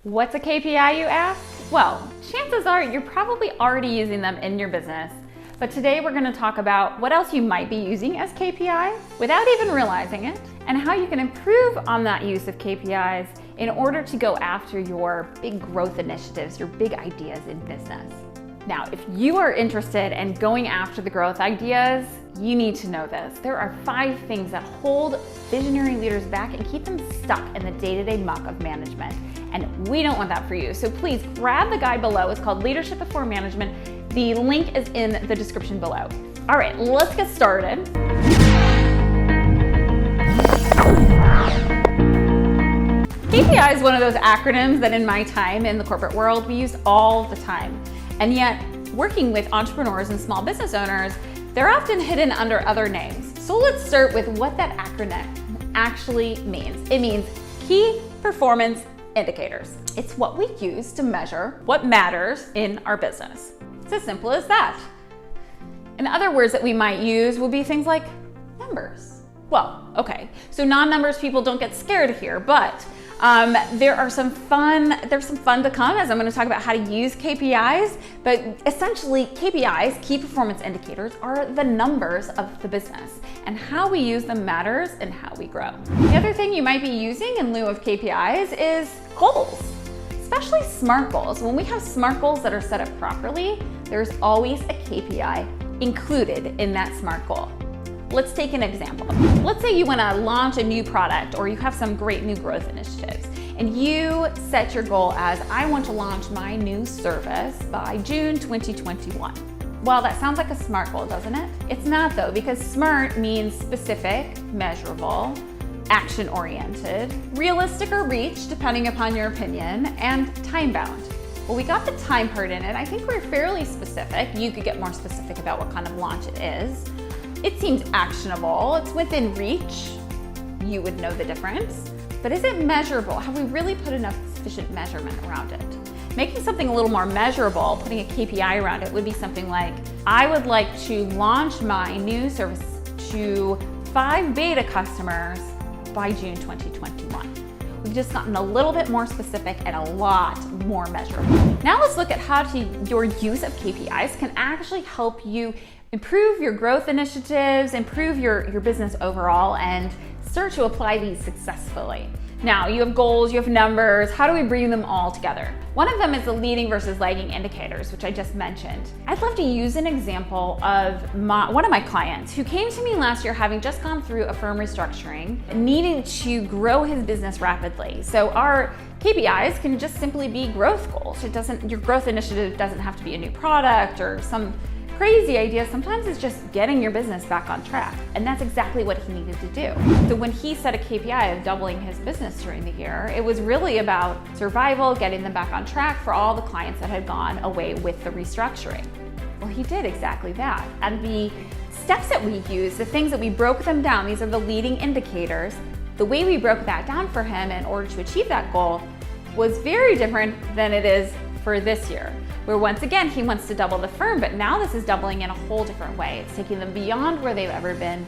What's a KPI, you ask? Well, chances are you're probably already using them in your business. But today we're going to talk about what else you might be using as KPI without even realizing it, and how you can improve on that use of KPIs in order to go after your big growth initiatives, your big ideas in business. Now, if you are interested in going after the growth ideas, you need to know this. There are 5 things that hold visionary leaders back and keep them stuck in the day-to-day muck of management. And we don't want that for you. So please grab the guide below. It's called Leadership Before Management. The link is in the description below. All right, let's get started. KPI is one of those acronyms that in my time in the corporate world, we use all the time. And yet, working with entrepreneurs and small business owners, they're often hidden under other names. So let's start with what that acronym actually means. It means Key Performance Indicators. It's what we use to measure what matters in our business. It's as simple as that. And other words that we might use will be things like numbers. Well, okay, so non-numbers people don't get scared here, but there's some fun to come as I'm going to talk about how to use KPIs, but essentially KPIs, key performance indicators, are the numbers of the business, and how we use them matters in how we grow. The other thing you might be using in lieu of KPIs is goals, especially SMART goals. When we have SMART goals that are set up properly, there's always a KPI included in that SMART goal. Let's take an example. Let's say you want to launch a new product or you have some great new growth initiatives and you set your goal as, I want to launch my new service by June 2021. Well, that sounds like a SMART goal, doesn't it? It's not though, because SMART means specific, measurable, action-oriented, realistic or reach, depending upon your opinion, and time-bound. Well, we got the time part in it. I think we're fairly specific. You could get more specific about what kind of launch it is. It seems actionable, it's within reach, you would know the difference, but is it measurable? Have we really put enough sufficient measurement around it? Making something a little more measurable, putting a KPI around it would be something like, I would like to launch my new service to 5 beta customers by June 2021. We've just gotten a little bit more specific and a lot more measurable. Now let's look at how your use of KPIs can actually help you improve your growth initiatives, improve your business overall, and start to apply these successfully. Now, you have goals, you have numbers. How do we bring them all together? One of them is the leading versus lagging indicators, which I just mentioned. I'd love to use an example of one of my clients who came to me last year having just gone through a firm restructuring, needing to grow his business rapidly. So our KPIs can just simply be growth goals. Your growth initiative doesn't have to be a new product or some crazy idea. Sometimes it's just getting your business back on track. And that's exactly what he needed to do. So when he set a KPI of doubling his business during the year, it was really about survival, getting them back on track for all the clients that had gone away with the restructuring. Well, he did exactly that. And the steps that we used, the things that we broke them down, these are the leading indicators. The way we broke that down for him in order to achieve that goal was very different than it is for this year, where once again, he wants to double the firm, but now this is doubling in a whole different way. It's taking them beyond where they've ever been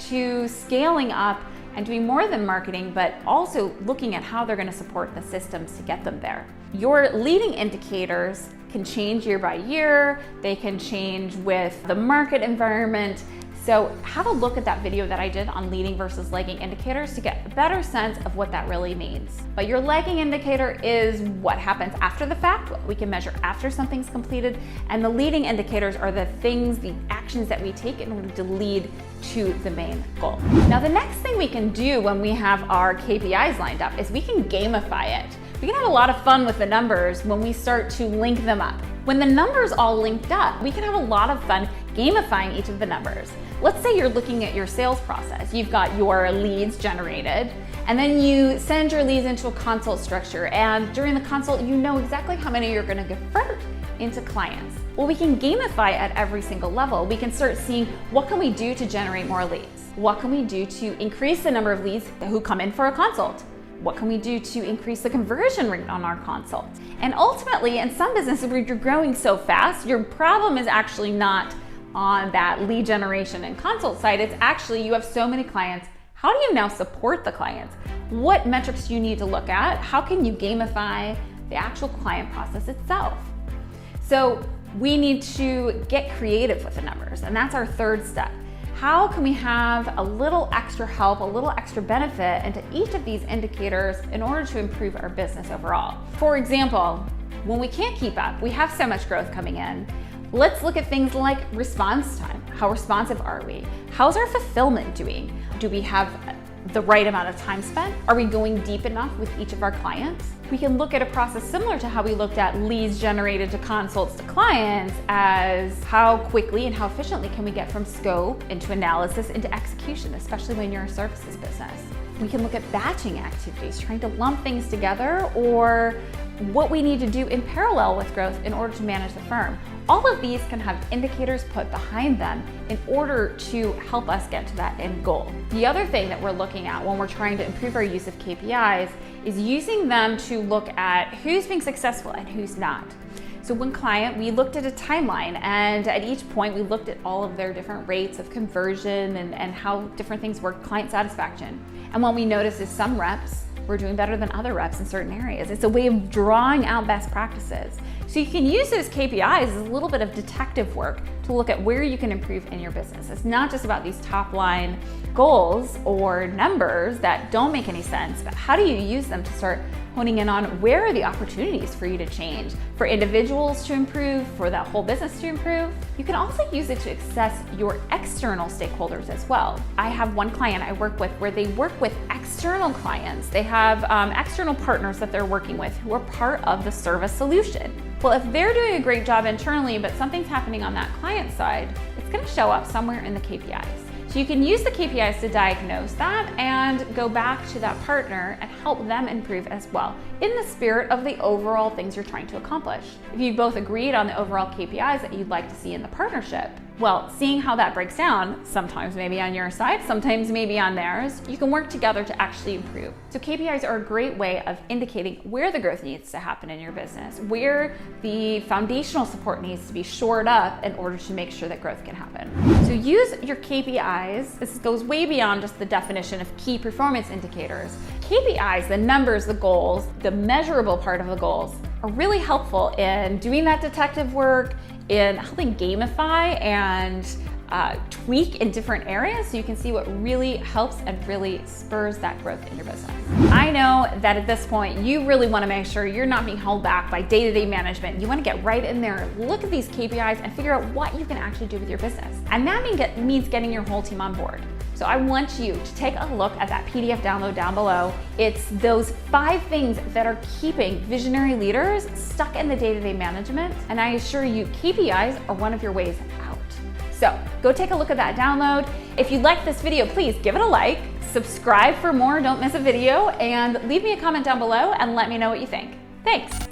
to scaling up and doing more than marketing, but also looking at how they're going to support the systems to get them there. Your leading indicators can change year by year. They can change with the market environment. So have a look at that video that I did on leading versus lagging indicators to get a better sense of what that really means. But your lagging indicator is what happens after the fact, what we can measure after something's completed, and the leading indicators are the things, the actions that we take in order to lead to the main goal. Now, the next thing we can do when we have our KPIs lined up is we can gamify it. We can have a lot of fun with the numbers when we start to link them up. When the numbers all linked up, we can have a lot of fun gamifying each of the numbers. Let's say you're looking at your sales process. You've got your leads generated, and then you send your leads into a consult structure, and during the consult, you know exactly how many you're gonna convert into clients. Well, we can gamify at every single level. We can start seeing what can we do to generate more leads? What can we do to increase the number of leads who come in for a consult? What can we do to increase the conversion rate on our consults? And ultimately, in some businesses where you're growing so fast, your problem is actually not on that lead generation and consult side. It's actually you have so many clients. How do you now support the clients? What metrics do you need to look at? How can you gamify the actual client process itself. So we need to get creative with the numbers, and that's our third step. How can we have a little extra help, a little extra benefit into each of these indicators in order to improve our business overall? For example, when we can't keep up, we have so much growth coming in, let's look at things like response time. How responsive are we? How's our fulfillment doing? Do we have the right amount of time spent? Are we going deep enough with each of our clients? We can look at a process similar to how we looked at leads generated to consults to clients as how quickly and how efficiently can we get from scope into analysis into execution, especially when you're a services business. We can look at batching activities, trying to lump things together, or what we need to do in parallel with growth in order to manage the firm. All of these can have indicators put behind them in order to help us get to that end goal. The other thing that we're looking at when we're trying to improve our use of KPIs is using them to look at who's being successful and who's not. So one client, we looked at a timeline, and at each point we looked at all of their different rates of conversion and how different things work, client satisfaction. And what we noticed is some reps were doing better than other reps in certain areas. It's a way of drawing out best practices. So you can use those KPIs as a little bit of detective work to look at where you can improve in your business. It's not just about these top line goals or numbers that don't make any sense, but how do you use them to start honing in on where are the opportunities for you to change, for individuals to improve, for that whole business to improve. You can also use it to assess your external stakeholders as well. I have one client I work with where they work with external clients. They have external partners that they're working with who are part of the service solution. Well, if they're doing a great job internally, but something's happening on that client side, it's going to show up somewhere in the KPIs. So you can use the KPIs to diagnose that and go back to that partner and help them improve as well, in the spirit of the overall things you're trying to accomplish. If you both agreed on the overall KPIs that you'd like to see in the partnership, well, seeing how that breaks down, sometimes maybe on your side, sometimes maybe on theirs, you can work together to actually improve. So KPIs are a great way of indicating where the growth needs to happen in your business, where the foundational support needs to be shored up in order to make sure that growth can happen. So use your KPIs. This goes way beyond just the definition of key performance indicators. KPIs, the numbers, the goals, the measurable part of the goals, are really helpful in doing that detective work, in helping gamify and tweak in different areas so you can see what really helps and really spurs that growth in your business. I know that at this point, you really want to make sure you're not being held back by day-to-day management. You want to get right in there, look at these KPIs and figure out what you can actually do with your business. And that means getting your whole team on board. So I want you to take a look at that PDF download down below. It's those 5 things that are keeping visionary leaders stuck in the day-to-day management. And I assure you, KPIs are one of your ways out. So go take a look at that download. If you like this video, please give it a like, subscribe for more, don't miss a video, and leave me a comment down below and let me know what you think. Thanks.